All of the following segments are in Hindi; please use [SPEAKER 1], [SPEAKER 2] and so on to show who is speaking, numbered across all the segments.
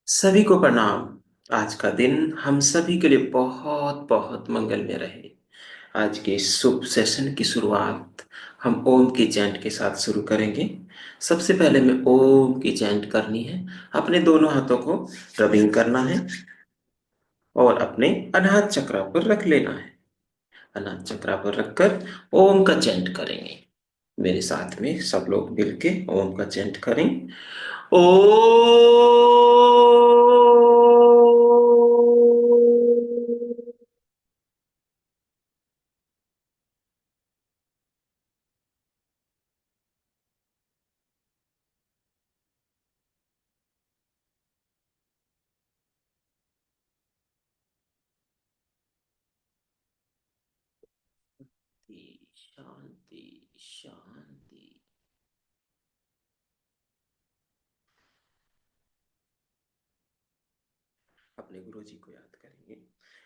[SPEAKER 1] सभी को प्रणाम। आज का दिन हम सभी के लिए बहुत बहुत मंगलमय रहे। आज के इस शुभ सेशन की शुरुआत हम ओम की चैंट के साथ शुरू करेंगे। सबसे पहले में ओम की चैंट करनी है। अपने दोनों हाथों को रबिंग करना है और अपने अनाहत चक्र पर रख लेना है। अनाहत चक्र पर रखकर ओम का चैंट करेंगे। मेरे साथ में सब लोग मिलके ओम का चैंट करें। ओ शांति शांति। अपने गुरु जी को याद करेंगे।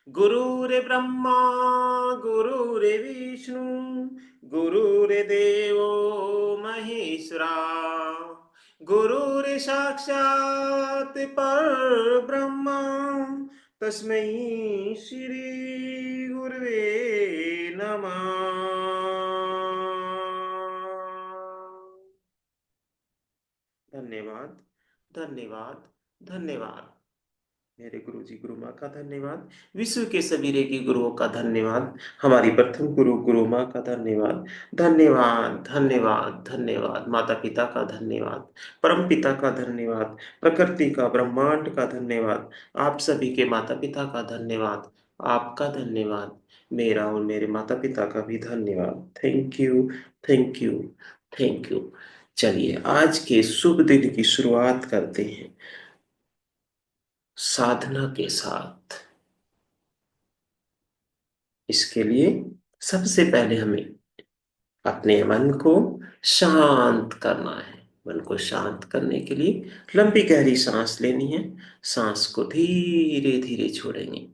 [SPEAKER 1] गुरु रे ब्रह्मा, गुरु रे विष्णु, गुरु रे देवो महेश्वरा, गुरु रे साक्षात पर ब्रह्मा, तस्मै श्री गुरुवे नमः। धन्यवाद, धन्यवाद, धन्यवाद। मेरे गुरु जी गुरु माँ का धन्यवाद। विश्व के सभी रेकी गुरुओं का धन्यवाद। हमारी प्रथम गुरु गुरु माँ का धन्यवाद। धन्यवाद, धन्यवाद, धन्यवाद। माता पिता का धन्यवाद। परम पिता का धन्यवाद। प्रकृति का, ब्रह्मांड का धन्यवाद। आप सभी के माता पिता का धन्यवाद। आपका धन्यवाद। मेरा और मेरे माता पिता का भी धन्यवाद। Thank you, thank you, thank you. चलिए आज के शुभ दिन की शुरुआत करते हैं साधना के साथ। इसके लिए सबसे पहले हमें अपने मन को शांत करना है। मन को शांत करने के लिए लंबी गहरी सांस लेनी है। सांस को धीरे धीरे छोड़ेंगे।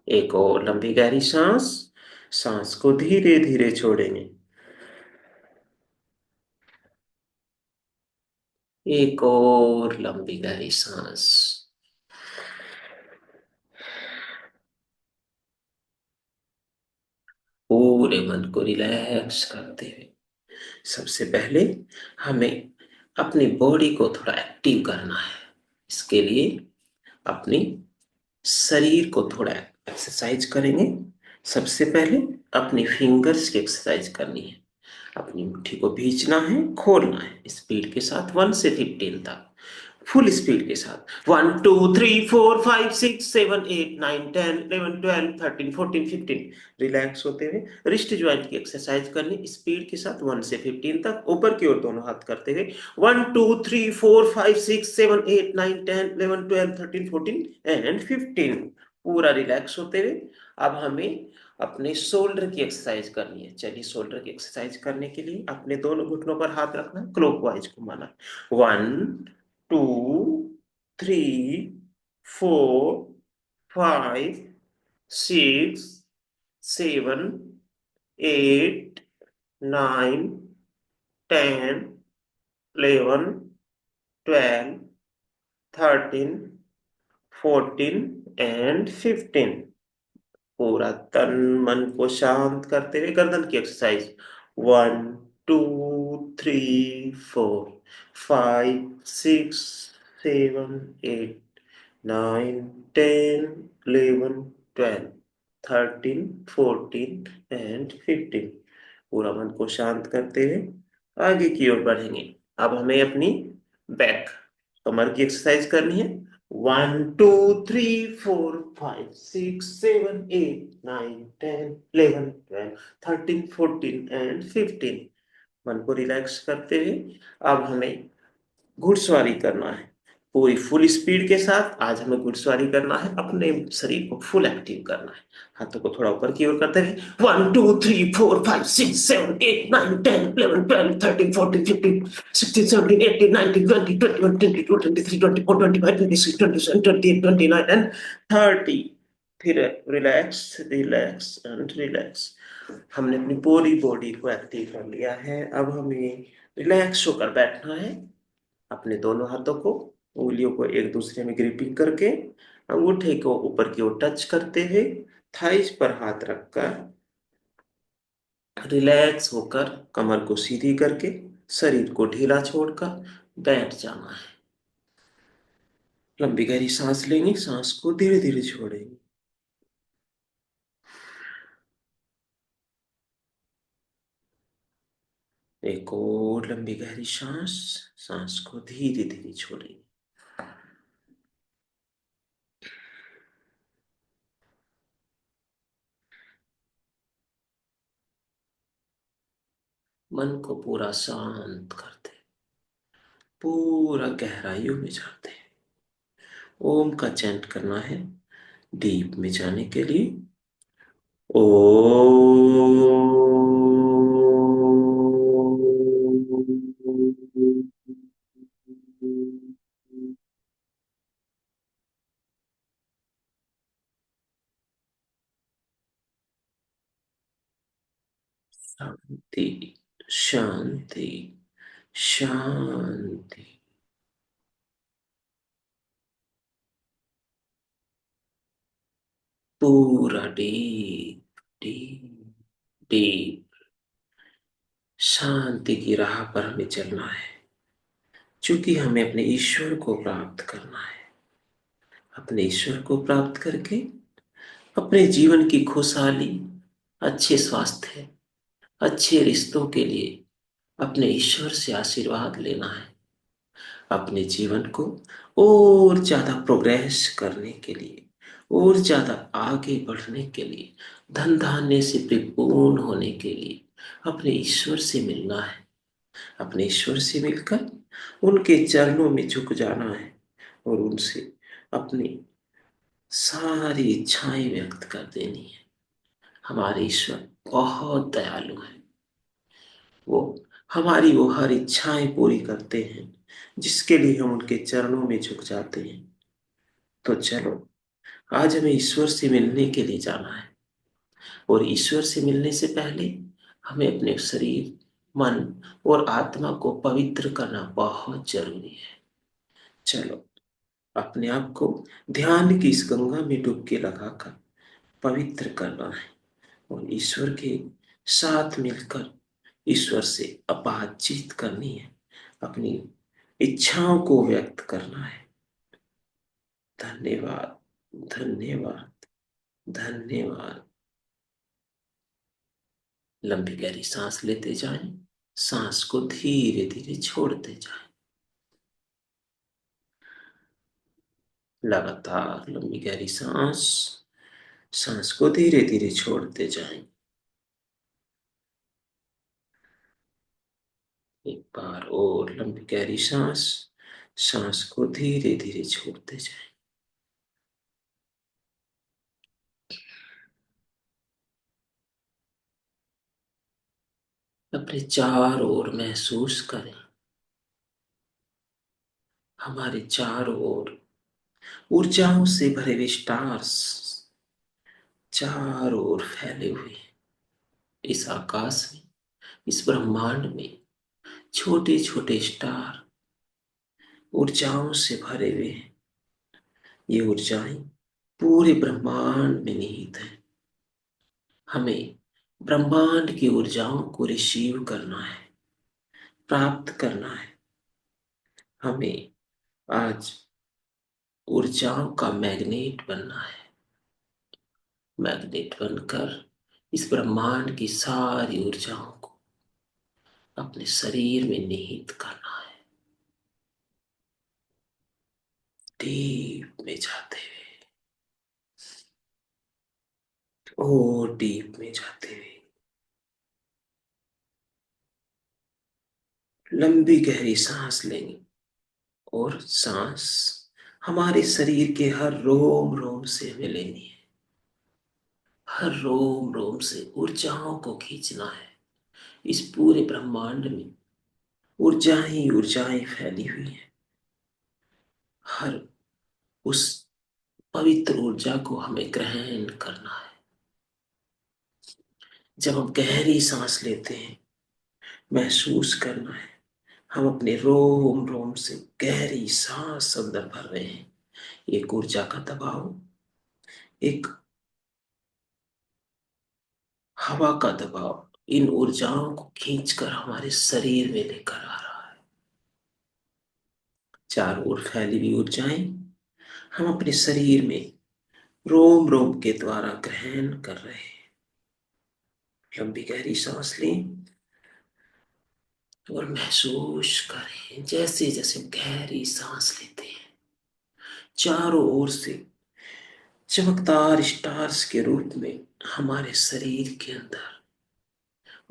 [SPEAKER 1] एक और लंबी गहरी सांस। सांस को धीरे धीरे छोड़ेंगे। एक और लंबी गहरी सांस। पूरे मन को रिलैक्स करते हुए सबसे पहले हमें अपनी बॉडी को थोड़ा एक्टिव करना है। इसके लिए अपनी शरीर को थोड़ा एक्सरसाइज करेंगे। सबसे पहले अपनी फिंगर्स की एक्सरसाइज करनी है। अपनी मुट्ठी को भींचना है, खोलना है स्पीड के साथ 1 से 15 तक। फुल स्पीड के साथ 1 2 3 4 5 6 7 8 9 10 11 12 13 14 15। रिलैक्स होते हुए रिस्ट ज्वाइंट की एक्सरसाइज करनी स्पीड के साथ 1 से 15 तक। ऊपर की ओर दोनों हाथ करते हुए 1 2 3 4 5 6 7 8 9 10 11 12 13 14 एंड पूरा रिलैक्स होते हुए अब हमें अपने शोल्डर की एक्सरसाइज करनी है। चलिए शोल्डर की एक्सरसाइज करने के लिए अपने दोनों घुटनों पर हाथ रखना, क्लॉकवाइज घुमाना। 1 2 3 4 5 6 7 8 9 10 11 12 13 14 एंड 15। पूरा तन मन को शांत करते हुए गर्दन की एक्सरसाइज। 1 2 3 4 5 6 7 8 9 10 11 12 13 14 एंड 15। पूरा मन को शांत करते हुए आगे की ओर बढ़ेंगे। अब हमें अपनी बैक, कमर की एक्सरसाइज करनी है। 1 2 3 4 5 6 7 8 9 10 11 12 13 14 एंड 15। मन को रिलैक्स करते हुए अब हमें घुड़सवारी करना है पूरी फुल स्पीड के साथ। आज हमें घुड़सवारी करना है, अपने शरीर को फुल एक्टिव करना है। हाथों को थोड़ा ऊपर की ओर करते हुए 1 2 3 4 5 6 7 8 9 10 11 12 13 14 15 16 17 18 19 20 21 22 23 24 25 26 27 28 29 एंड 30। फिर रिलैक्स, रिलैक्स एंड रिलैक्स। हमने अपनी पूरी बॉडी को एक्टिव कर लिया है। अब हमें रिलैक्स होकर बैठना है। अपने दोनों हाथों को, उंगलियों को एक दूसरे में ग्रिपिंग करके, अंगूठे को ऊपर की ओर टच करते हुए, थाइस पर हाथ रखकर रिलैक्स होकर कमर को सीधी करके शरीर को ढीला छोड़कर बैठ जाना है। लंबी गहरी सांस लेंगे, सांस को धीरे धीरे छोड़ेंगे। एक और लंबी गहरी सांस, सांस को धीरे धीरे छोड़ेंगे। मन को पूरा शांत करते, पूरा गहराइयों में जाते हैं। ओम का चैंट करना है डीप में जाने के लिए। ओ शांति, शांति, शांति। पूरा डीप, डीप, डीप शांति की राह पर हमें चलना है, क्योंकि हमें अपने ईश्वर को प्राप्त करना है। अपने ईश्वर को प्राप्त करके अपने जीवन की खुशहाली, अच्छे स्वास्थ्य, अच्छे रिश्तों के लिए अपने ईश्वर से आशीर्वाद लेना है। अपने जीवन को और ज्यादा प्रोग्रेस करने के लिए, और ज्यादा आगे बढ़ने के लिए, धन धान्य से परिपूर्ण होने के लिए अपने ईश्वर से मिलना है। अपने ईश्वर से मिलकर उनके चरणों में झुक जाना है और उनसे अपनी सारी इच्छाएं व्यक्त कर देनी है। हमारे ईश्वर बहुत दयालु है। वो हमारी वो हर इच्छाएं पूरी करते हैं जिसके लिए हम उनके चरणों में झुक जाते हैं। तो चलो, आज हमें ईश्वर से मिलने के लिए जाना है, और ईश्वर से मिलने से पहले हमें अपने शरीर, मन और आत्मा को पवित्र करना बहुत जरूरी है। चलो, अपने आप को ध्यान की इस गंगा में डुबकी लगाकर पवित्र करना है, और ईश्वर के साथ मिलकर ईश्वर से बातचीत करनी है, अपनी इच्छाओं को व्यक्त करना है। धन्यवाद, धन्यवाद, धन्यवाद। लंबी गहरी सांस लेते जाएं, सांस को धीरे धीरे छोड़ते जाएं। लगातार लंबी गहरी सांस, सांस को धीरे धीरे छोड़ते जाएं। एक बार और लंबी गहरी सांस, सांस को धीरे धीरे छोड़ते जाएं। अपने चारों ओर महसूस करें, हमारे चारों ओर ऊर्जाओं से भरे हुए स्टार्स चारों ओर फैले हुए हैं। इस आकाश में, इस ब्रह्मांड में छोटे छोटे स्टार ऊर्जाओं से भरे हुए हैं। ये ऊर्जाएं पूरे ब्रह्मांड में निहित है। हमें ब्रह्मांड की ऊर्जाओं को रिसीव करना है, प्राप्त करना है। हमें आज ऊर्जाओं का मैग्नेट बनना है। मैग्नेट बनकर इस ब्रह्मांड की सारी ऊर्जाओं को अपने शरीर में निहित करना है। डीप में जाते हुए, और डीप में जाते हुए, लंबी गहरी सांस लेंगे, और सांस हमारे शरीर के हर रोम रोम से हमें लेनी है। हर रोम रोम से ऊर्जाओं को खींचना है। इस पूरे ब्रह्मांड में ऊर्जा ही ऊर्जाएं फैली हुई हैं। हर उस पवित्र ऊर्जा को हमें ग्रहण करना है। जब हम गहरी सांस लेते हैं, महसूस करना है हम अपने रोम रोम से गहरी सांस अंदर भर रहे हैं। एक ऊर्जा का दबाव, एक हवा का दबाव इन ऊर्जाओं को खींचकर हमारे शरीर में लेकर आ रहा है। चारों ओर फैली हुई ऊर्जाएं हम अपने शरीर में रोम रोम के द्वारा ग्रहण कर रहे हैं। लंबी गहरी सांस लें और महसूस करें जैसे जैसे हम गहरी सांस लेते हैं, चारों ओर से चमकदार स्टार्स के रूप में हमारे शरीर के अंदर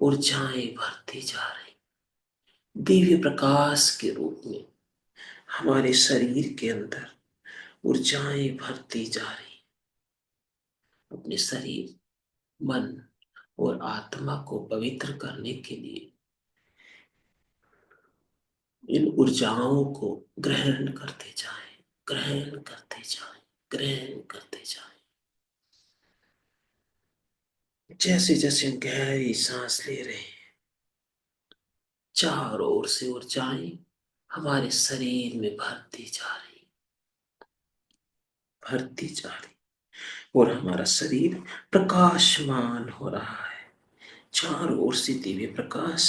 [SPEAKER 1] ऊर्जाएं भरती जा रही, दिव्य प्रकाश के रूप में हमारे शरीर के अंदर ऊर्जाएं भरती जा रही। अपने शरीर, मन और आत्मा को पवित्र करने के लिए इन ऊर्जाओं को ग्रहण करते जाएं, ग्रहण करते जाएं, ग्रहण करते जाएं। जैसे जैसे हम गहरी सांस ले रहे हैं, चारों ओर से ऊर्जाएं हमारे शरीर में भरती जा रही, भरती जा रही, और हमारा शरीर प्रकाशमान हो रहा है। चारों ओर से दिव्य प्रकाश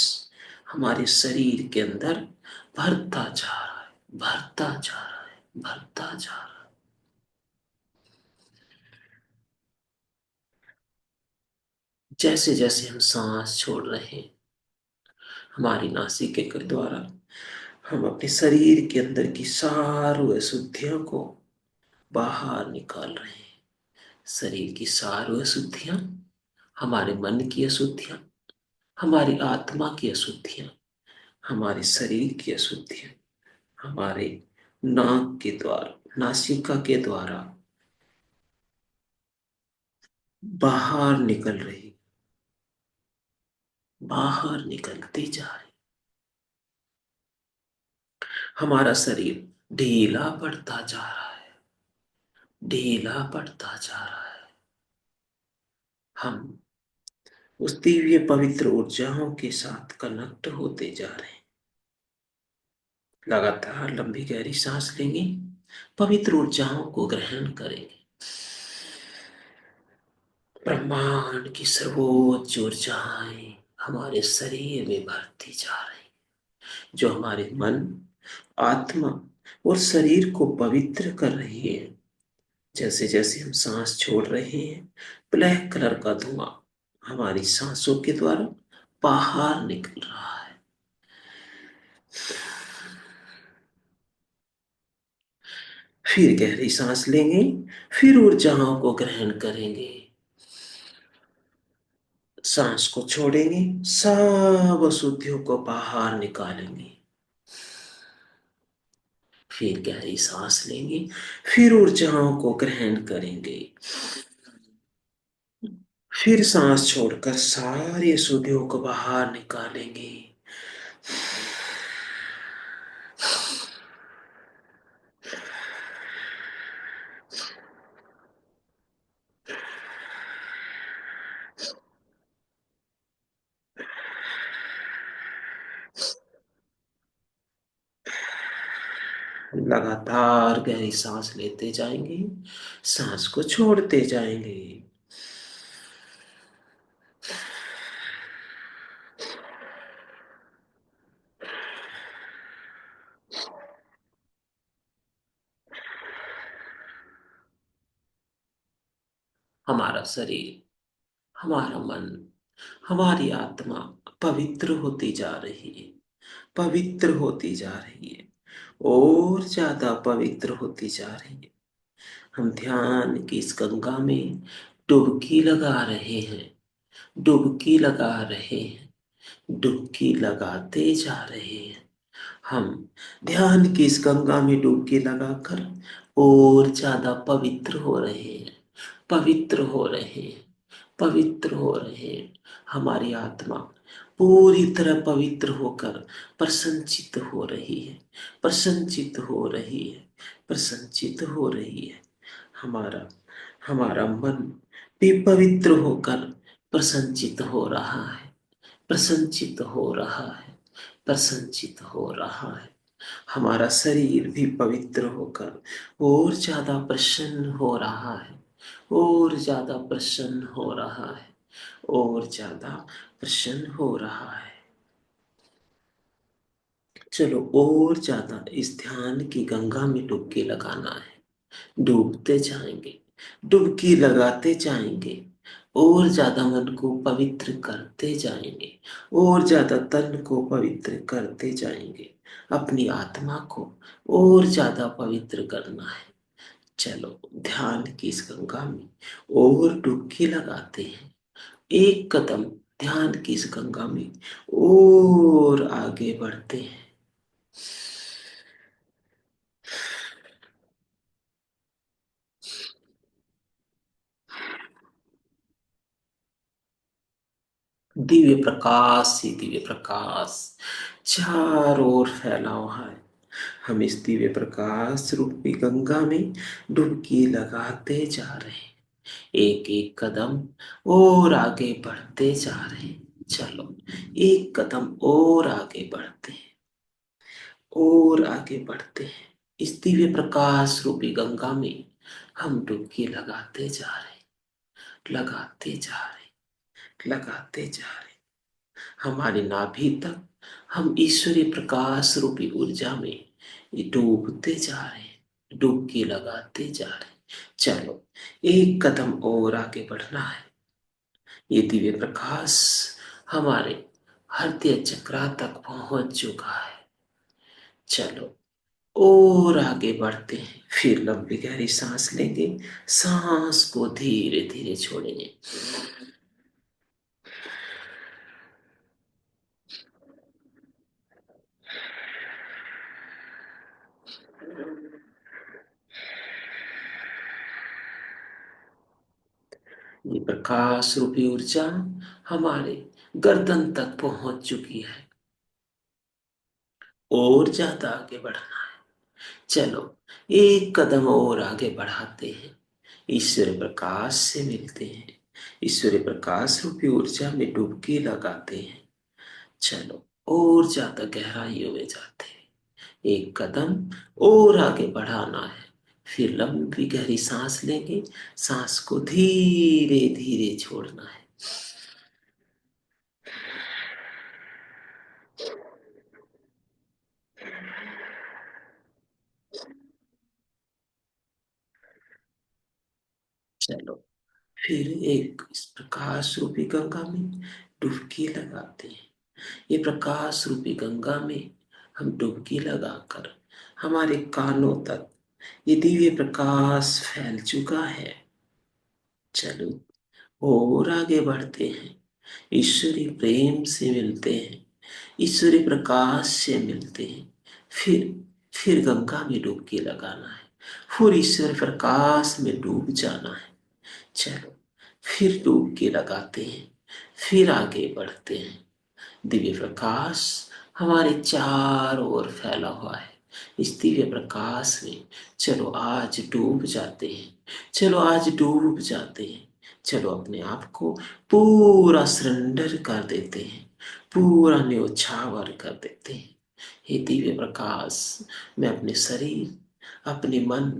[SPEAKER 1] हमारे शरीर के अंदर भरता जा रहा है, भरता जा रहा है, भरता जा रहा है। जैसे जैसे हम सांस छोड़ रहे हैं, हमारी नासिका के द्वारा हम अपने शरीर के अंदर की सारी अशुद्धियों को बाहर निकाल रहे हैं। शरीर की सारी अशुद्धियां, हमारे मन की अशुद्धियां, हमारी आत्मा की अशुद्धियां, हमारे शरीर की अशुद्धियां हमारे नाक के द्वारा, नासिका के द्वारा बाहर निकल रही, बाहर निकलती जा रही। हमारा शरीर ढीला पड़ता जा रहा है, ढीला पड़ता जा रहा है। हम उस दिव्य पवित्र ऊर्जाओं के साथ कनेक्ट होते जा रहे हैं। लगातार लंबी गहरी सांस लेंगे, पवित्र ऊर्जाओं को ग्रहण करेंगे। ब्रह्मांड की सर्वोच्च ऊर्जाएं हमारे शरीर में भरती जा रही, जो हमारे मन, आत्मा और शरीर को पवित्र कर रही है। जैसे जैसे हम सांस छोड़ रहे हैं, ब्लैक कलर का धुआं हमारी सांसों के द्वारा बाहर निकल रहा है। फिर गहरी सांस लेंगे, फिर ऊर्जाओं को ग्रहण करेंगे, सांस को छोड़ेंगे, सब अशुद्धियों को बाहर निकालेंगे। फिर गहरी सांस लेंगे, फिर ऊर्जाओं को ग्रहण करेंगे, फिर सांस छोड़कर सारी अशुद्धियों को बाहर निकालेंगे। लगातार गहरी सांस लेते जाएंगे, सांस को छोड़ते जाएंगे। हमारा शरीर, हमारा मन, हमारी आत्मा पवित्र होती जा रही है, पवित्र होती जा रही है, और ज्यादा पवित्र होती जा रही है। हम ध्यान की इस गंगा में डुबकी लगा रहे हैं, डुबकी लगा रहे हैं, डुबकी लगाते जा रहे हैं। हम ध्यान की इस गंगा में डुबकी लगाकर और ज्यादा पवित्र हो रहे हैं, पवित्र हो रहे हैं, पवित्र हो रहे हैं। हमारी आत्मा पूरी तरह पवित्र होकर प्रसन्नचित हो रही है, प्रसन्नचित हो रही है, प्रसन्नचित हो रही है। हमारा हमारा मन भी पवित्र होकर प्रसन्नचित हो रहा है, प्रसन्नचित हो रहा है, प्रसन्नचित हो रहा है। हमारा शरीर भी पवित्र होकर और ज्यादा प्रसन्न हो रहा है, और ज्यादा प्रसन्न हो रहा है, और ज्यादा प्रसन्न हो रहा है। चलो और ज्यादा इस ध्यान की गंगा में डुबकी लगाना है। डूबते जाएंगे, डुबकी लगाते जाएंगे, और ज्यादा मन को पवित्र करते जाएंगे, और ज्यादा तन को पवित्र करते जाएंगे। अपनी आत्मा को और ज्यादा पवित्र करना है। चलो ध्यान की इस गंगा में और डुबकी लगाते हैं। एक कदम ध्यान की इस गंगा में और आगे बढ़ते हैं। दिव्य प्रकाश ही दिव्य प्रकाश चारों ओर फैला हुआ है। हम इस दिव्य प्रकाश रूपी गंगा में डुबकी लगाते जा रहे हैं। एक एक कदम और आगे बढ़ते जा रहे हैं। चलो एक कदम और आगे बढ़ते हैं, और आगे बढ़ते हैं। इस दिव्य प्रकाश रूपी गंगा में हम डुबकी लगाते जा रहे हैं, लगाते जा रहे हैं, लगाते जा रहे हैं। हमारी नाभि तक हम ईश्वरीय प्रकाश रूपी ऊर्जा में ये डूबते जा रहे हैं, डुबकी लगाते जा रहे हैं। चलो एक कदम और आगे बढ़ना है। ये दिव्य प्रकाश हमारे हृदय चक्रा तक पहुंच चुका है। चलो और आगे बढ़ते हैं। फिर लंबी गहरी सांस लेंगे, सांस को धीरे धीरे छोड़ेंगे। ये प्रकाश रूपी ऊर्जा हमारे गर्दन तक पहुंच चुकी है, और ज्यादा आगे बढ़ना है। चलो एक कदम और आगे बढ़ाते हैं। ईश्वर प्रकाश से मिलते हैं, ईश्वर प्रकाश रूपी ऊर्जा में डुबकी लगाते हैं। चलो और ज्यादा गहराइयों में जाते हैं। एक कदम और आगे बढ़ाना है। फिर लंबी गहरी सांस लेंगे, सांस को धीरे धीरे छोड़ना है। चलो फिर एक इस प्रकाश रूपी गंगा में डुबकी लगाते हैं। ये प्रकाश रूपी गंगा में हम डुबकी लगाकर हमारे कानों तक ये दिव्य प्रकाश फैल चुका है। चलो और आगे बढ़ते हैं। ईश्वरी प्रेम से मिलते हैं, ईश्वरी प्रकाश से मिलते हैं। फिर फिर गंगा में डुबकी लगाना है, फिर ईश्वर प्रकाश में डूब जाना है। चलो फिर डुबकी लगाते हैं, फिर आगे बढ़ते हैं। दिव्य प्रकाश हमारे चारों ओर फैला हुआ है। इस दिव्य प्रकाश में चलो आज डूब जाते हैं, चलो आज डूब जाते हैं। चलो अपने आप को पूरा सरेंडर कर देते हैं, पूरा न्योछावर कर देते हैं। हे दिव्य प्रकाश, मैं अपने शरीर, अपने मन,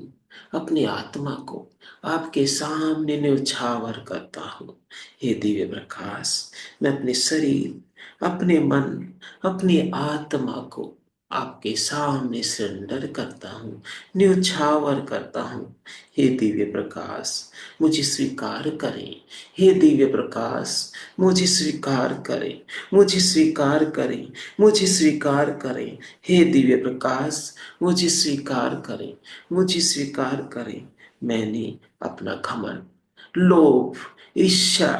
[SPEAKER 1] अपनी आत्मा को आपके सामने न्योछावर करता हूँ। हे दिव्य प्रकाश, मैं अपने शरीर, अपने मन, अपनी आत्मा को आपके सामने सरेंडर करता हूँ, न्योछावर करता हूँ। हे दिव्य प्रकाश, मुझे स्वीकार करें। हे दिव्य प्रकाश, मुझे स्वीकार करें, मुझे स्वीकार करें, मुझे स्वीकार करें। हे दिव्य प्रकाश, मुझे स्वीकार करें, मुझे स्वीकार करें। मैंने अपना घमंड, लोभ, ईर्ष्या,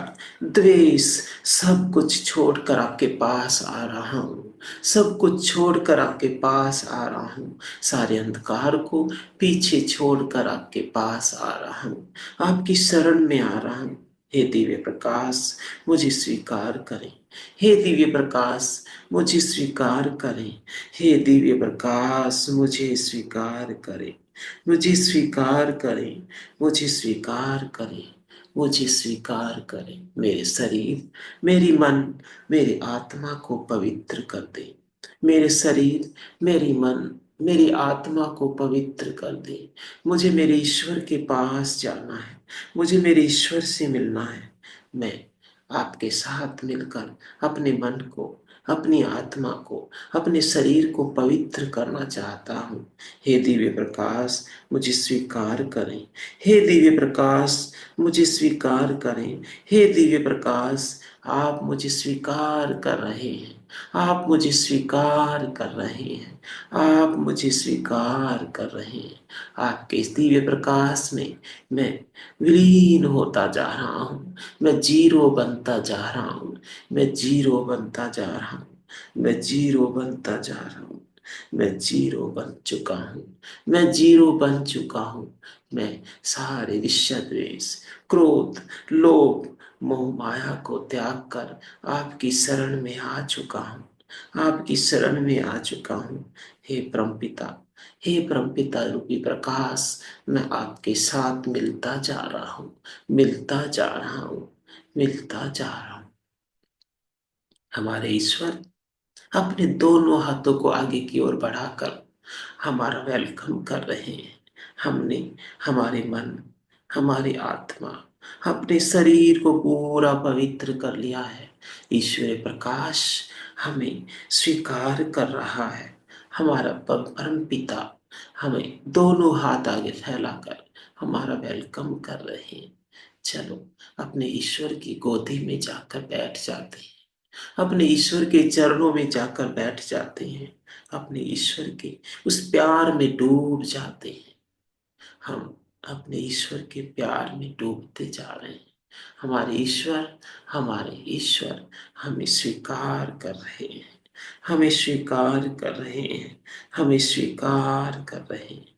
[SPEAKER 1] द्वेष सब कुछ छोड़कर आपके पास आ रहा हूँ। सब कुछ छोड़कर आपके पास आ रहा हूँ। सारे अंधकार को पीछे छोड़कर आपके पास आ रहा हूँ। आपकी शरण में आ रहा हूँ। हे दिव्य प्रकाश, मुझे स्वीकार करें। हे दिव्य प्रकाश, मुझे स्वीकार करें। हे दिव्य प्रकाश, मुझे स्वीकार करें, मुझे स्वीकार करें, मुझे स्वीकार करें। मुझे स्वीकार करें। मेरे शरीर, मेरी मन, मेरी आत्मा को पवित्र कर दे। मेरे शरीर, मेरी मन, मेरी आत्मा को पवित्र कर दे। मुझे मेरे ईश्वर के पास जाना है। मुझे मेरे ईश्वर से मिलना है। मैं आपके साथ मिलकर अपने मन को, अपनी आत्मा को, अपने शरीर को पवित्र करना चाहता हूँ। हे दिव्य प्रकाश, मुझे स्वीकार करें। हे दिव्य प्रकाश, मुझे स्वीकार करें। हे दिव्य प्रकाश, आप मुझे स्वीकार कर रहे हैं। आप मुझे स्वीकार कर रहे हैं। आप मुझे स्वीकार कर रहे हैं। आपके इस दिव्य प्रकाश में मैं विलीन होता जा रहा हूँ। मैं जीरो बनता जा रहा हूँ। मैं जीरो बनता जा रहा हूँ। मैं जीरो बनता जा रहा हूँ। मैं जीरो बन चुका हूँ। मैं जीरो बन चुका हूँ। मैं सारे ईर्ष्या, द्वेष, क्रोध, लोभ, मोह माया को त्याग कर आपकी शरण में आ चुका हूँ। आपकी शरण में आ चुका हूँ। हे परमपिता, हे परमपिता रूपी प्रकाश, मैं आपके साथ मिलता जा रहा हूँ। मिलता जा रहा हूँ। मिलता जा रहा हूँ। हमारे ईश्वर अपने दोनों हाथों को आगे की ओर बढ़ाकर हमारा वेलकम कर रहे हैं। हमने हमारे मन, हमारी आत्मा, अपने शरीर को पूरा पवित्र कर लिया है। ईश्वरीय प्रकाश हमें स्वीकार कर रहा है। हमारा परम पिता हमें दोनों हाथ आगे फैलाकर हमारा वेलकम कर रहे हैं। चलो अपने ईश्वर की गोदी में जाकर बैठ जाते हैं। अपने ईश्वर के चरणों में जाकर बैठ जाते हैं। अपने ईश्वर के उस प्यार में डूब जाते हैं। हम अपने ईश्वर के प्यार में डूबते जा रहे हैं। हमारे ईश्वर हमें स्वीकार कर रहे हैं। हमें स्वीकार कर रहे हैं। हमें स्वीकार कर रहे हैं।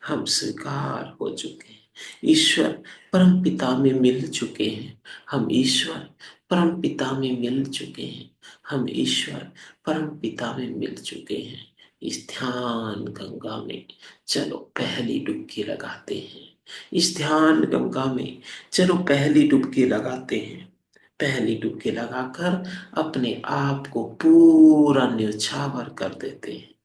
[SPEAKER 1] हम स्वीकार हो चुके हैं। ईश्वर परम पिता में मिल चुके हैं। हम ईश्वर परम पिता में मिल चुके हैं। हम ईश्वर परम पिता में मिल चुके हैं। इस ध्यान गंगा में चलो पहली डुबकी लगाते हैं। इस ध्यान गंगा में चलो पहली डुबकी लगाते हैं। पहली डुबकी लगाकर अपने आप को पूरा न्यौछावर कर देते हैं।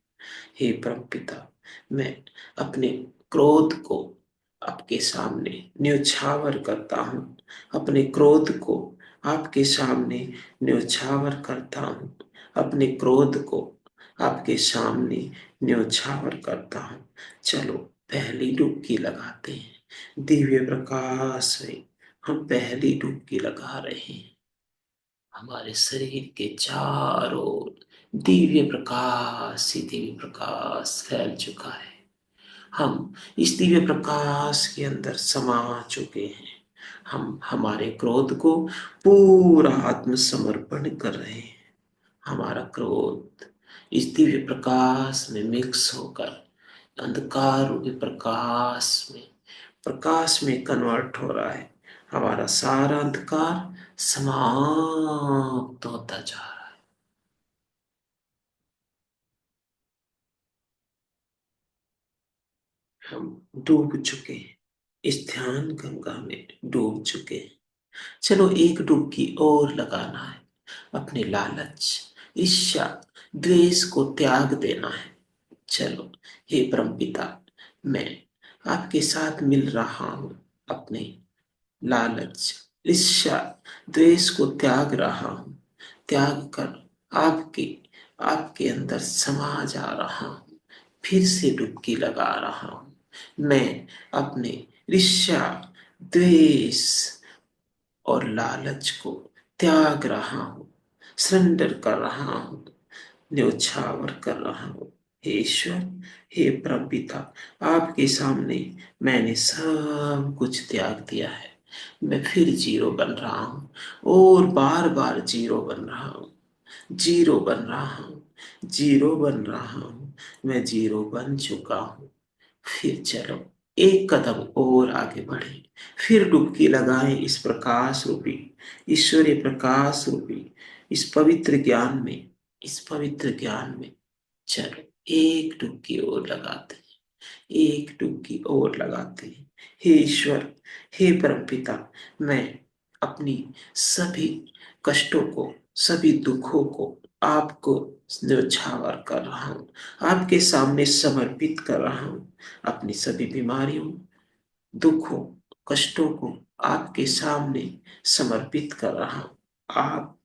[SPEAKER 1] हे परमपिता, मैं अपने क्रोध को आपके सामने न्यौछावर करता हूँ। अपने क्रोध को आपके सामने न्यौछावर करता हूँ। अपने क्रोध को आपके सामने न्यौछावर करता हूँ। चलो पहली डुबकी लगाते हैं। दिव्य प्रकाश में हम पहली डुबकी लगा रहे हैं। हमारे शरीर के चारों ओर दिव्य प्रकाश फैल चुका है। हम इस दिव्य प्रकाश के अंदर समा चुके हैं। हम हमारे क्रोध को पूरा आत्मसमर्पण कर रहे हैं। हमारा क्रोध इस दिव्य प्रकाश में मिक्स होकर अंधकार रूपी प्रकाश में कन्वर्ट हो रहा है। हमारा सारा अंधकार समाप्त होता जा रहा है। हम डूब चुके हैं। इस ध्यान गंगा में डूब चुके हैं। चलो एक डुबकी और लगाना है। अपने लालच, ईर्ष्या, द्वेष को त्याग देना है। चलो हे परमपिता, मैं आपके साथ मिल रहा हूं। अपने लालच, ईर्ष्या, द्वेष को त्याग रहा हूं। त्याग कर आपके आपके अंदर समा जा रहा हूं। फिर से डुबकी लगा रहा हूं। मैं अपने ईर्ष्या, द्वेष और लालच को त्याग रहा हूँ। सरेंडर कर रहा हूँ। न्योछावर कर रहा हूँ। हे ईश्वर, हे परमपिता, आपके सामने मैंने सब कुछ त्याग दिया है। मैं फिर जीरो बन रहा हूँ और बार बार जीरो बन रहा हूँ। जीरो बन रहा हूँ। जीरो बन रहा हूँ। मैं जीरो बन चुका हूँ। फिर चलो एक कदम और आगे बढ़े। फिर डुबकी लगाएं इस प्रकाश रूपी, ईश्वरीय प्रकाश रूपी इस पवित्र ज्ञान में। इस पवित्र ज्ञान में चलो एक डुबकी और लगाते हैं। एक डुबकी और लगाते हैं। हे ईश्वर, हे परमपिता, मैं अपनी सभी कष्टों को, सभी दुखों को आपको न्यौछावर कर रहा हूँ, आपके सामने समर्पित कर रहा हूँ। अपनी सभी बीमारियों, दुखों, कष्टों को आपके सामने समर्पित कर रहा हूँ। आप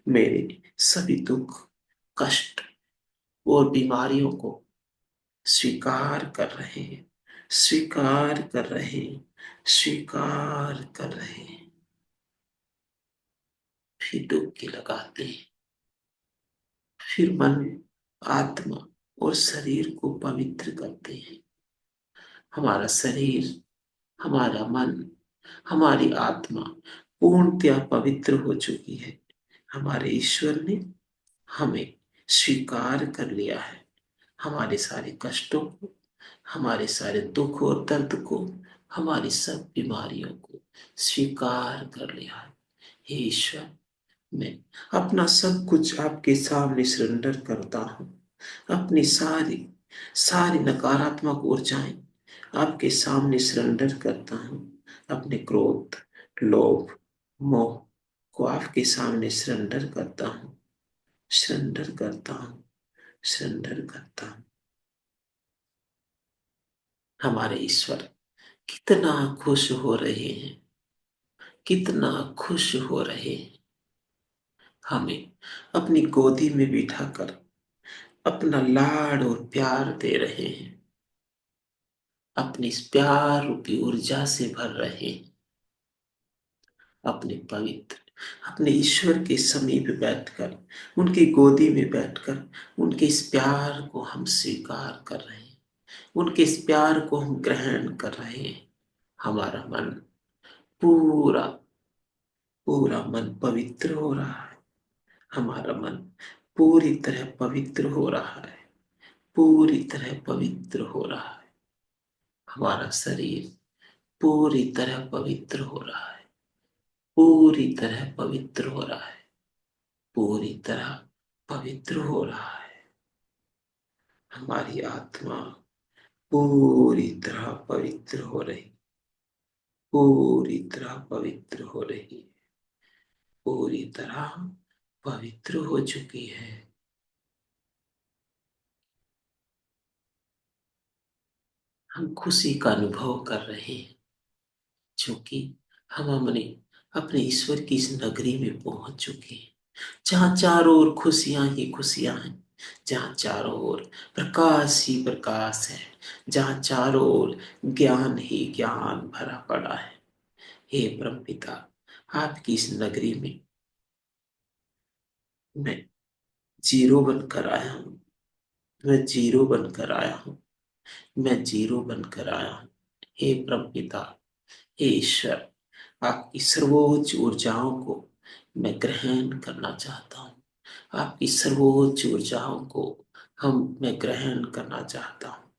[SPEAKER 1] मेरे सभी दुख, कष्ट और बीमारियों को स्वीकार कर रहे हैं, स्वीकार कर रहे हैं, स्वीकार कर रहे हैं। फिर डुबकी लगाते हैं, फिर मन, आत्मा और शरीर को पवित्र करते हैं। हमारा शरीर, हमारा मन, हमारी आत्मा पूर्णतया पवित्र हो चुकी है। हमारे ईश्वर ने हमें स्वीकार कर लिया है। हमारे सारे कष्टों को, हमारे सारे दुख और दर्द को, हमारी सब बीमारियों को स्वीकार कर लिया है। हे ईश्वर, मैं अपना सब कुछ आपके सामने सरेंडर करता हूँ। अपनी सारी सारी नकारात्मक ऊर्जाएं आपके सामने सरेंडर करता हूँ। अपने क्रोध, लोभ, मोह को आपके सामने सरेंडर करता हूँ, सरेंडर करता हूँ, सरेंडर करता हूँ। हमारे ईश्वर कितना खुश हो रहे हैं, कितना खुश हो रहे हैं। हमें अपनी गोदी में बिठाकर अपना लाड और प्यार दे रहे हैं, अपनी इस प्यार रूपी ऊर्जा से भर रहे हैं। अपने पवित्र, अपने ईश्वर के समीप बैठकर, उनकी गोदी में बैठकर उनके इस प्यार को हम स्वीकार कर रहे हैं, उनके इस प्यार को हम ग्रहण कर रहे हैं। हमारा मन पूरा पूरा मन पवित्र हो रहा है। हमारा मन पूरी तरह पवित्र हो रहा है, पूरी तरह पवित्र हो रहा है। हमारा शरीर पूरी तरह पवित्र हो रहा है, पूरी तरह पवित्र हो रहा है, पूरी तरह पवित्र हो रहा है। हमारी आत्मा पूरी तरह पवित्र हो रही, पूरी तरह पवित्र हो रही, पूरी तरह पवित्र हो चुकी है। हम खुशी का अनुभव कर रहे हैं, क्योंकि हम हमने अपने ईश्वर की इस नगरी में पहुंच चुके हैं, जहां चारों ओर खुशियां ही खुशियां हैं, जहां चारों ओर प्रकाश ही प्रकाश है, जहां चारों ओर ज्ञान ही ज्ञान भरा पड़ा है। हे परमपिता, आपकी इस नगरी में मैं जीरो बनकर आया हूँ, मैं जीरो बनकर आया हूँ, मैं जीरो बनकर आया हूँ। हे परमपिता, हे ईश्वर, आपकी सर्वोच्च ऊर्जाओं को मैं ग्रहण करना चाहता हूँ। आपकी सर्वोच्च ऊर्जाओं को मैं ग्रहण करना चाहता हूँ।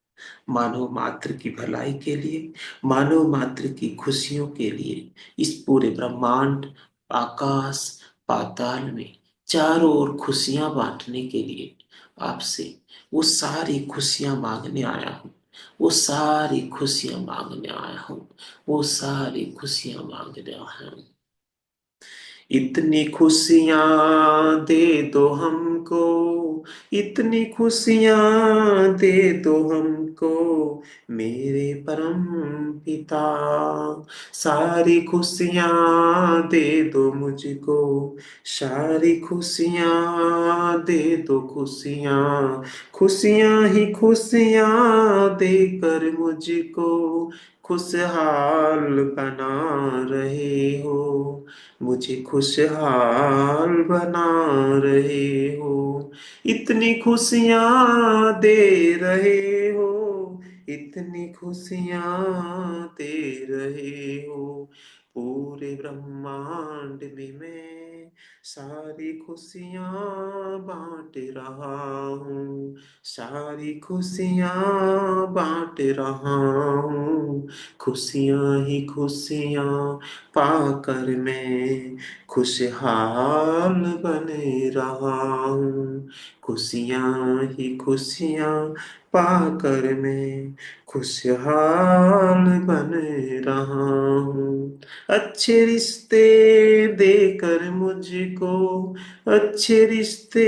[SPEAKER 1] मानव मात्र की भलाई के लिए, मानव मात्र की खुशियों के लिए, इस पूरे ब्रह्मांड, आकाश, पाताल में चारों ओर खुशियां बांटने के लिए आपसे वो सारी खुशियां मांगने आया हूँ, वो सारी खुशियां मांगने आया हूँ, वो सारी खुशियां मांगने आया हूँ। इतनी खुशियां दे दो हमको, इतनी खुशियां दे दो हमको, मेरे परम पिता। सारी खुशियां दे दो मुझको, सारी खुशियां दे दो, खुशियां, खुशियां ही खुशियां देकर मुझको खुशहाल बना रहे हो, मुझे खुशहाल बना रहे हो। इतनी खुशियां दे रहे हो, इतनी खुशियां दे रहे हो। पूरे ब्रह्मांड में मैं सारी खुशियाँ बाँट रहा हूँ, सारी खुशियाँ बाँट रहा हूँ, खुशियाँ ही खुशियाँ पाकर मैं खुशहाल बने रहा हूँ, खुशियाँ ही खुशियाँ पाकर मैं खुशहाल बने रहा हूँ। अच्छे रिश्ते देकर मुझको, अच्छे रिश्ते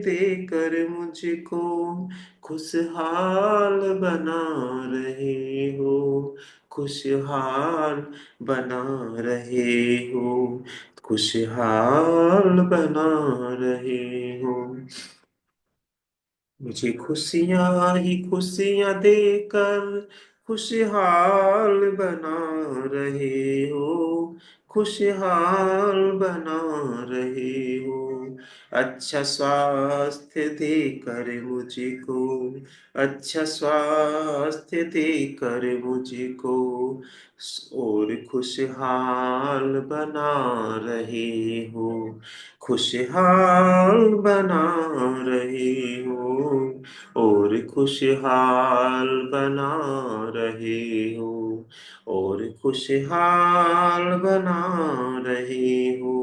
[SPEAKER 1] देकर मुझको खुशहाल बना रहे हो, खुशहाल बना रहे हो, खुशहाल बना रहे हो। मुझे खुशियाँ ही खुशियाँ देकर खुशहाल बना रहे हो, खुशहाल बना रहे हो। अच्छा स्वास्थ्य देकर मुझको, अच्छा स्वास्थ्य देकर मुझको और खुशहाल बना रहे हो, खुशहाल बना रहे हो और खुशहाल बना रहे हो और खुशहाल बना रहे हो।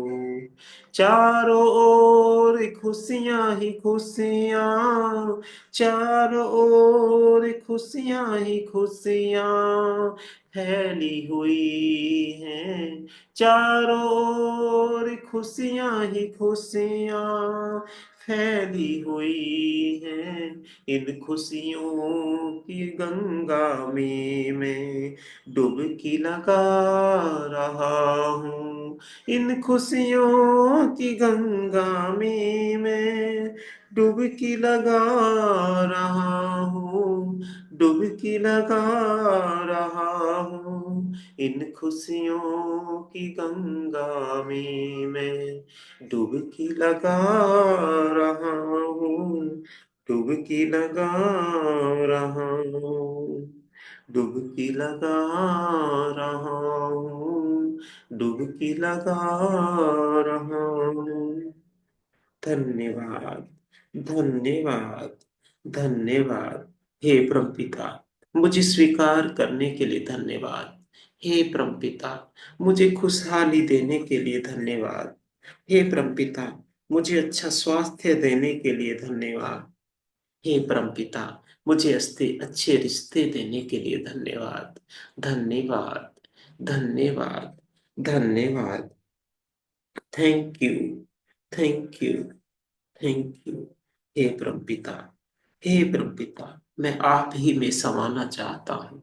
[SPEAKER 1] चारों ओर खुशियां ही खुशियां, चारों ओर खुशियां ही खुशियां फैली हुई हैं, चारों ओर खुशियां ही खुशियां फैली हुई हैं। इन खुशियों की गंगा में मैं डुबकी लगा रहा हूँ, इन खुशियों की गंगा में मैं डुबकी लगा रहा हूँ, डुबकी लगा रहा हूँ। इन खुशियों की गंगा में मैं डुबकी लगा रहा हूँ, डुबकी लगा रहा हूँ, डुबकी लगा रहा हूँ, डुबकी लगा रहा हूँ। धन्यवाद, धन्यवाद, धन्यवाद। हे परमपिता, मुझे स्वीकार करने के लिए धन्यवाद। हे परमपिता, मुझे खुशहाली देने के लिए धन्यवाद। हे परमपिता, मुझे अच्छा स्वास्थ्य देने के लिए धन्यवाद। हे परमपिता, मुझे अच्छे रिश्ते देने के लिए धन्यवाद। धन्यवाद, धन्यवाद, धन्यवाद। Thank you, thank you, thank you. हे परमपिता, हे परमपिता, मैं आप ही में समाना चाहता हूँ,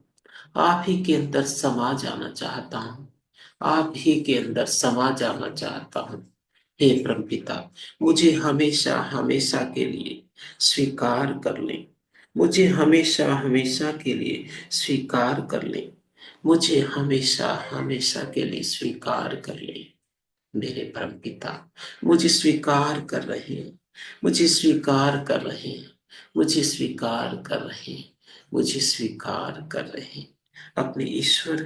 [SPEAKER 1] आप ही के अंदर समा जाना चाहता हूँ, आप ही के अंदर समा जाना चाहता हूँ। हे परमपिता, मुझे हमेशा हमेशा के लिए स्वीकार कर लें, मुझे हमेशा हमेशा के लिए स्वीकार कर लें, मुझे हमेशा हमेशा के लिए स्वीकार कर लें। मेरे परमपिता, मुझे स्वीकार कर रहे हैं, मुझे स्वीकार कर रहे हैं, मुझे स्वीकार कर रहे हैं, मुझे स्वीकार कर रहे हैं। अपने ईश्वर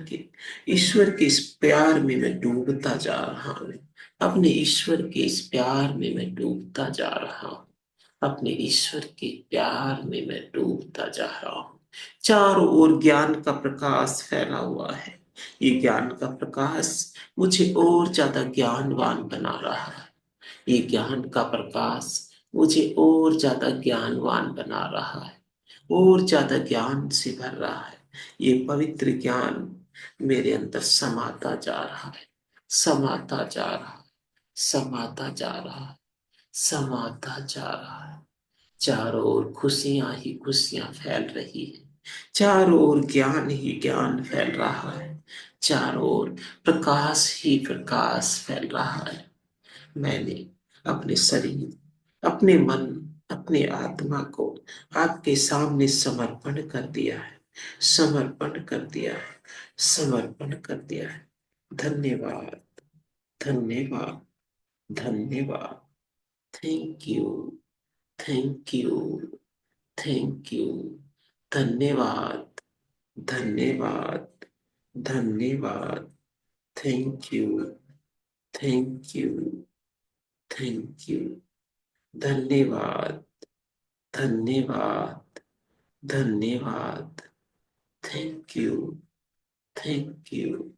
[SPEAKER 1] के इस प्यार में मैं डूबता जा रहा हूँ, अपने ईश्वर के इस प्यार में मैं डूबता जा रहा हूँ, अपने ईश्वर के प्यार में मैं डूबता जा रहा हूँ। चारों ओर ज्ञान का प्रकाश फैला हुआ है, ये ज्ञान का प्रकाश मुझे और ज्यादा ज्ञानवान बना रहा है, ये ज्ञान का प्रकाश मुझे और ज्यादा ज्ञानवान बना रहा है, और ज्यादा ज्ञान से भर रहा है। ये पवित्र ज्ञान मेरे अंदर समाता जा रहा है, समाता जा रहा है, समाता जा रहा है, समाता जा रहा है। चारों ओर खुशियां ही खुशियां फैल रही है, चारों ओर ज्ञान ही ज्ञान फैल रहा है, चारों ओर प्रकाश ही प्रकाश फैल रहा है। मैंने अपने शरीर, अपने मन, अपने आत्मा को आपके सामने समर्पण कर दिया है, समर्पण कर दिया है, समर्पण कर दिया है। धन्यवाद, धन्यवाद, धन्यवाद। Thank you, thank you, thank you. धन्यवाद, धन्यवाद, धन्यवाद। Thank you, thank you, thank you. धन्यवाद। धन्यवाद। धन्यवाद। Thank you. Thank you.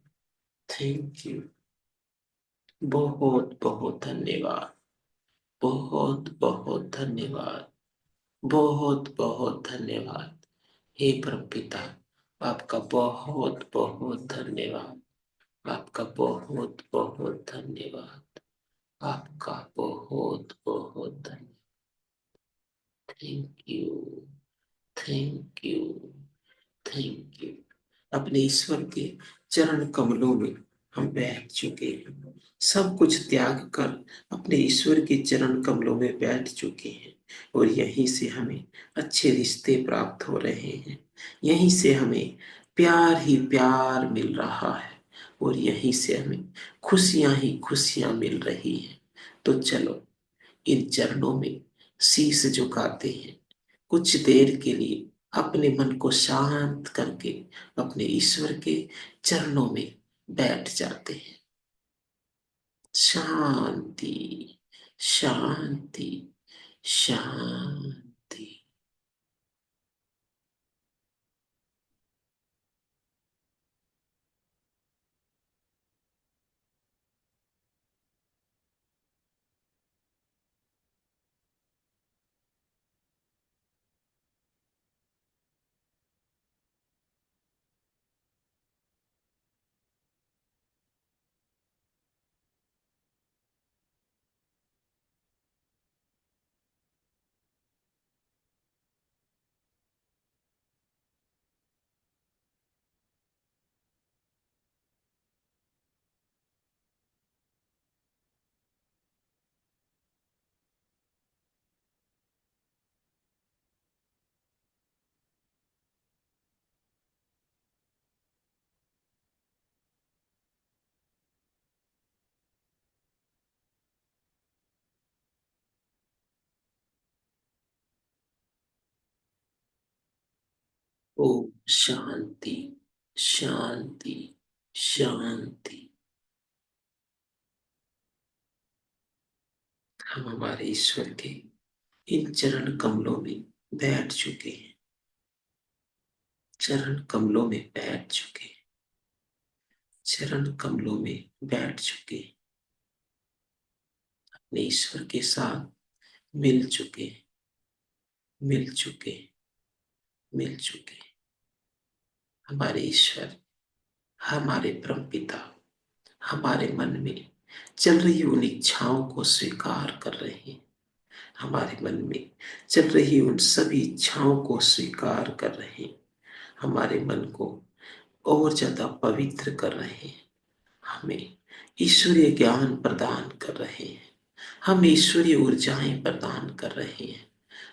[SPEAKER 1] Thank you. बहुत बहुत धन्यवाद। बहुत बहुत धन्यवाद। बहुत बहुत धन्यवाद। हे परमपिता, आपका बहुत बहुत धन्यवाद। आपका बहुत बहुत धन्यवाद। आपका बहुत बहुत धन्यवाद। Thank you. Thank you. Thank you. अपने ईश्वर के चरण कमलों में हम बैठ चुके हैं। सब कुछ त्याग कर अपने ईश्वर के चरण कमलों में बैठ चुके हैं। और यहीं से हमें अच्छे रिश्ते प्राप्त हो रहे हैं। यहीं से हमें प्यार ही प्यार मिल रहा है। और यहीं से हमें खुशियां ही खुशियां मिल रही हैं। तो चलो, इन चरणों में शीश झुकाते हैं। कुछ देर के लिए अपने मन को शांत करके अपने ईश्वर के चरणों में बैठ जाते हैं। शांति। शांति। शांति। ओम शांति। शांति। शांति। हम हमारे ईश्वर के इन चरण कमलों में बैठ चुके हैं। चरण कमलों में बैठ चुके हैं। चरण कमलों में बैठ चुके हैं। अपने ईश्वर के साथ मिल चुके हैं। मिल चुके हैं। मिल चुके हैं। हमारे ईश्वर, हमारे परमपिता हमारे मन में चल रही उन इच्छाओं को स्वीकार कर रहे हैं। हमारे मन में चल रही उन सभी इच्छाओं को स्वीकार कर रहे हैं। हमारे मन को और ज्यादा पवित्र कर रहे हैं। हमें ईश्वरीय ज्ञान प्रदान कर रहे हैं। हमें ईश्वरीय ऊर्जाएं प्रदान कर रहे हैं।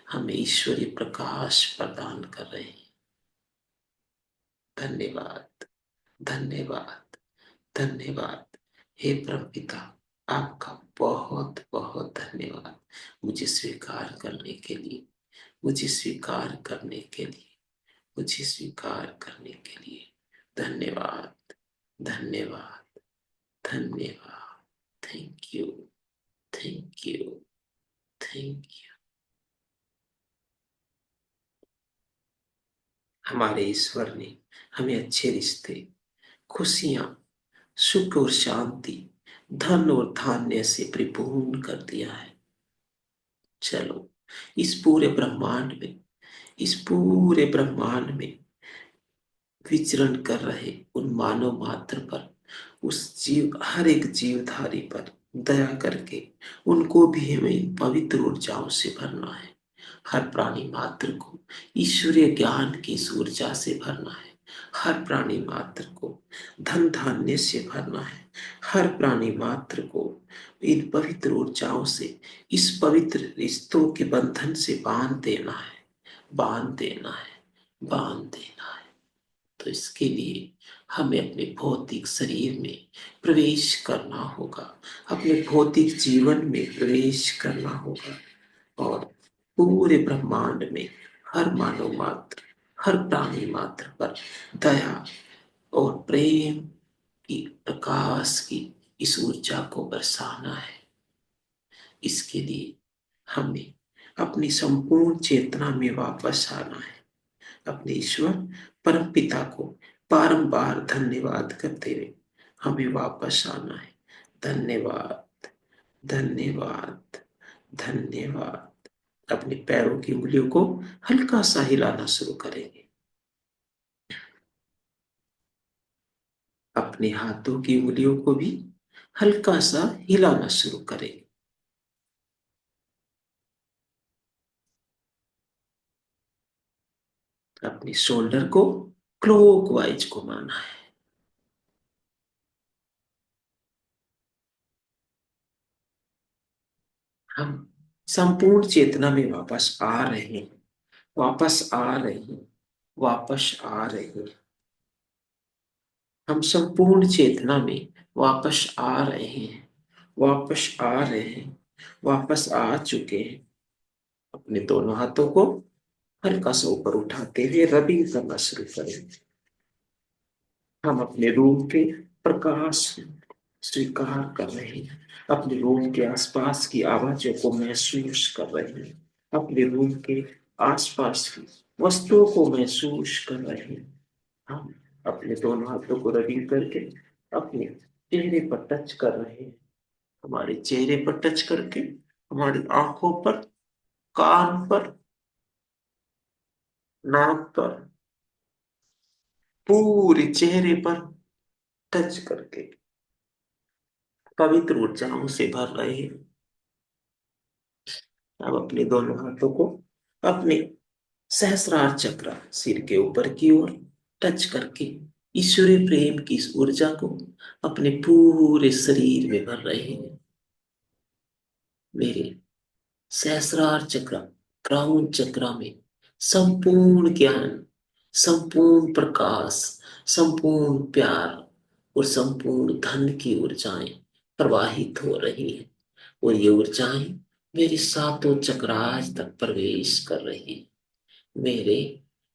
[SPEAKER 1] हमें ईश्वरीय प्रकाश प्रदान कर रहे हैं। धन्यवाद। धन्यवाद। धन्यवाद। हे परमपिता, आपका बहुत बहुत धन्यवाद। मुझे स्वीकार करने के लिए। मुझे स्वीकार करने के लिए। मुझे स्वीकार करने के लिए धन्यवाद। धन्यवाद। धन्यवाद। Thank you. Thank you. Thank you. हमारे ईश्वर ने हमें अच्छे रिश्ते, खुशियां, सुख और शांति, धन और धान्य से परिपूर्ण कर दिया है। चलो, इस पूरे ब्रह्मांड में, इस पूरे ब्रह्मांड में विचरण कर रहे उन मानव मात्र पर, उस जीव, हर एक जीवधारी पर दया करके उनको भी हमें इन पवित्र ऊर्जाओं से भरना है। हर प्राणी मात्र को ईश्वरीय ज्ञान की इस ऊर्जा से भरना है। हर प्राणी मात्र को धन धान्य से भरना है। हर प्राणी मात्र को इन पवित्र ऊर्जाओं से, इस पवित्र रिश्तों के बंधन से बांध देना है। बांध देना है। बांध देना है। तो इसके लिए हमें अपने भौतिक शरीर में प्रवेश करना होगा। अपने भौतिक जीवन में प्रवेश करना होगा। और पूरे ब्रह्मांड में हर मानव मात्र, हर प्राणी मात्र पर दया और प्रेम की, प्रकाश की इस ऊर्जा को बरसाना है। इसके लिए हमें अपनी संपूर्ण चेतना में वापस आना है, अपने ईश्वर परम पिता को बारंबार धन्यवाद करते हुए हमें वापस आना है। धन्यवाद, धन्यवाद, धन्यवाद। अपने पैरों की उंगलियों को हल्का सा हिलाना शुरू करेंगे। अपने हाथों की उंगलियों को भी हल्का सा हिलाना शुरू करेंगे। अपने शोल्डर को क्लॉकवाइज घुमाना है। हम संपूर्ण चेतना में वापस आ रहे हैं, वापस आ रहे हैं, वापस आ रहे हैं। हम संपूर्ण चेतना में वापस आ रहे हैं, वापस आ रहे हैं, वापस आ चुके हैं। अपने दोनों हाथों को हल्का सा ऊपर उठाते हुए रबिंग करना शुरू करें। हम अपने रूम के प्रकाश स्वीकार कर रहे हैं, अपने रूम के आसपास की आवाजों को महसूस कर रहे हैं, अपने रूम के आसपास की वस्तुओं को महसूस कर रहे हैं। हम अपने दोनों हाथों को रबिंग करके अपने चेहरे पर टच कर रहे हैं। हमारे चेहरे पर टच करके हमारी आंखों पर, कान पर, नाक पर, पूरे चेहरे पर टच करके पवित्र ऊर्जाओं से भर रहे हैं। अब अपने दोनों हाथों को अपने सहस्रार चक्र सिर के ऊपर की ओर टच करके ईश्वरीय प्रेम की इस ऊर्जा को अपने पूरे शरीर में भर रहे हैं। मेरे सहस्रार चक्र, क्राउन चक्र में संपूर्ण ज्ञान, संपूर्ण प्रकाश, संपूर्ण प्यार और संपूर्ण धन की ऊर्जाएं प्रवाहित हो रही हैं। और ये ऊर्जाएं मेरे सातों चक्रास तक प्रवेश कर रही हैं। मेरे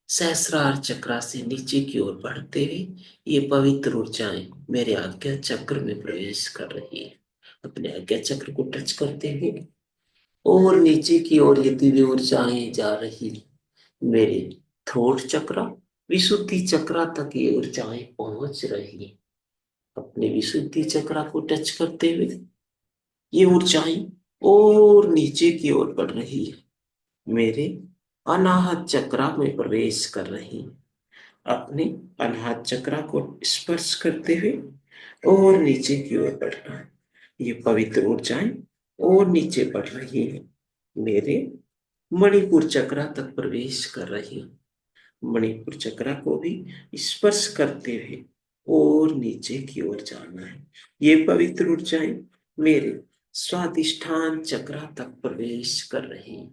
[SPEAKER 1] सहस्रार चक्र से नीचे की ओर बढ़ते हुए ये पवित्र ऊर्जाएं मेरे आज्ञा चक्र में प्रवेश कर रही है। अपने आज्ञा चक्र को टच करते हुए और नीचे की ओर ये दिव्य ऊर्जाएं जा रही हैं। मेरे थ्रोट चक्र, विशुद्धि चक्र तक ये ऊर्जाएं पहुंच रही हैं। अपने विशुद्धि चक्र को टच करते हुए ये ऊर्जाएं और नीचे की ओर बढ़ रही है, मेरे अनाहत चक्र में प्रवेश कर रही है। अपने अनाहत चक्र को स्पर्श करते हुए और नीचे की ओर बढ़ना है। ये पवित्र ऊर्जाएं और नीचे बढ़ रही है, मेरे मणिपुर चक्र तक प्रवेश कर रही है। मणिपुर चक्र को भी स्पर्श करते हुए और नीचे की ओर जाना है। ये पवित्र ऊर्जाएं मेरे स्वादिष्ठान चक्र तक प्रवेश कर रही हैं।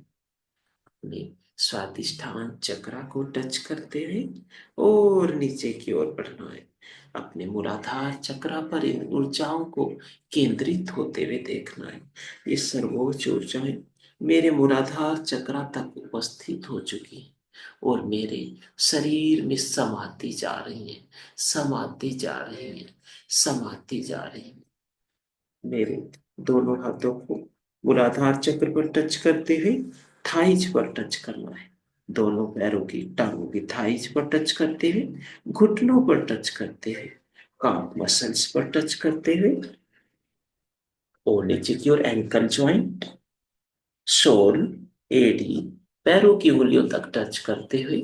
[SPEAKER 1] अपने स्वादिष्ठान चक्र को टच करते हुए और नीचे की ओर बढ़ना है। अपने मूलाधार चक्र पर इन ऊर्जाओं को केंद्रित होते हुए देखना है। ये सर्वोच्च ऊर्जाएं मेरे मूलाधार चक्र तक उपस्थित हो चुकी हैं और मेरे शरीर में समाती जा रही हैं, समाती जा रही हैं, समाती जा रही हैं। मेरे दोनों हाथों को मूलाधार चक्र पर टच करते हुए थाइज पर टच करना है। दोनों पैरों की टांगों की थाइज पर टच करते हुए, घुटनों पर टच करते हुए, काफ मसल्स पर टच करते हुए और नीचे की ओर एंकल ज्वाइंट, शोल, एडी, पैरों की उंगलियों तक टच करते हुए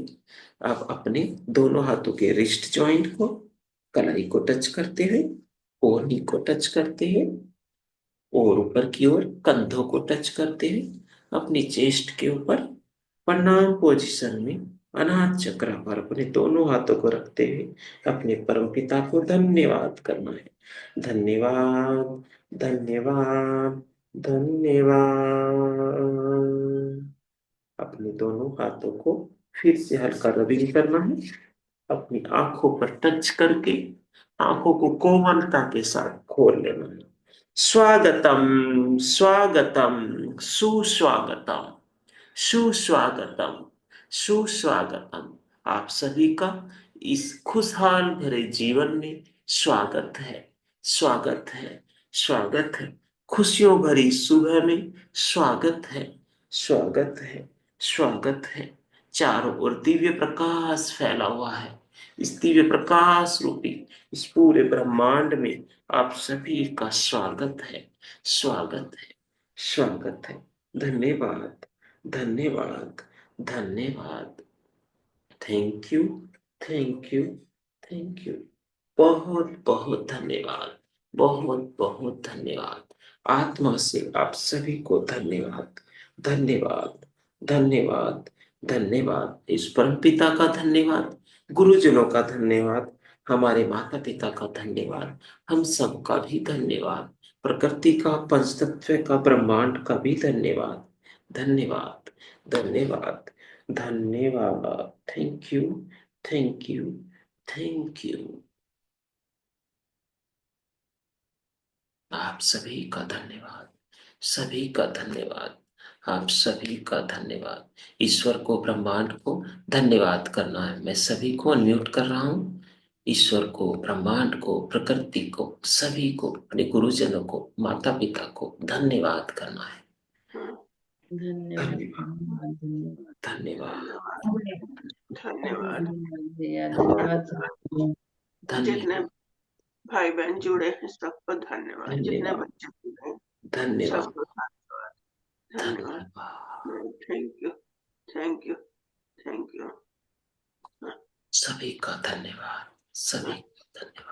[SPEAKER 1] आप अपने दोनों हाथों के रिस्ट ज्वाइंट को, कलाई को टच करते हुए, कोहनी को टच करते हुए और ऊपर की ओर कंधों को टच करते हुए अपनी चेस्ट के ऊपर प्रणाम पोजीशन में अनाहत चक्र पर अपने दोनों हाथों को रखते हुए अपने परमपिता को धन्यवाद करना है। धन्यवाद, धन्यवाद, धन्यवाद। अपने दोनों हाथों को फिर से हल्का रबिंग करना है, अपनी आंखों पर टच करके आंखों को कोमलता के साथ खोल लेना है। स्वागतम, स्वागतम, सुस्वागतम, सुस्वागतम, सुस्वागतम। आप सभी का इस खुशहाल भरे जीवन में स्वागत है, स्वागत है, स्वागत है। खुशियों भरी सुबह में स्वागत है, स्वागत है, स्वागत है। चारों ओर दिव्य प्रकाश फैला हुआ है। इस दिव्य प्रकाश रूपी इस पूरे ब्रह्मांड में आप सभी का स्वागत है, स्वागत है, स्वागत है। धन्यवाद, धन्यवाद, धन्यवाद। Thank you, thank you, thank you. बहुत बहुत धन्यवाद, बहुत बहुत धन्यवाद। आत्मा से आप सभी को धन्यवाद, धन्यवाद, धन्यवाद, धन्यवाद। इस परम पिता का धन्यवाद, गुरुजनों का धन्यवाद, हमारे माता पिता का धन्यवाद, हम सबका भी धन्यवाद, प्रकृति का, पंचतत्व का, ब्रह्मांड का भी धन्यवाद। धन्यवाद, धन्यवाद, धन्यवाद। Thank you, thank you, thank you. आप सभी का धन्यवाद, सभी का धन्यवाद, आप सभी का धन्यवाद। ईश्वर को, ब्रह्मांड को धन्यवाद करना है। मैं सभी को अनम्यूट कर रहा हूं। ईश्वर को, ब्रह्मांड को, प्रकृति को, सभी को, अपने गुरुजनों को, माता पिता को धन्यवाद करना है।
[SPEAKER 2] धन्यवाद,
[SPEAKER 1] धन्यवाद,
[SPEAKER 2] धन्यवाद, धन्यवाद,
[SPEAKER 1] धन्यवाद,
[SPEAKER 3] धन्यवाद।
[SPEAKER 2] भैया, धन्यवाद सबको।
[SPEAKER 3] जितने
[SPEAKER 1] धन्यवाद,
[SPEAKER 3] भाई बहन जुड़े हैं सबको धन्यवाद, जितने
[SPEAKER 1] धन्यवाद,
[SPEAKER 3] बच्चे जुड़े हैं
[SPEAKER 1] धन्यवाद,
[SPEAKER 3] सबको धन्यवाद, धन्यवाद।
[SPEAKER 1] धन्यवाद।
[SPEAKER 3] Thank you, thank you, thank you.
[SPEAKER 1] सभी का धन्यवाद, सभी का धन्यवाद।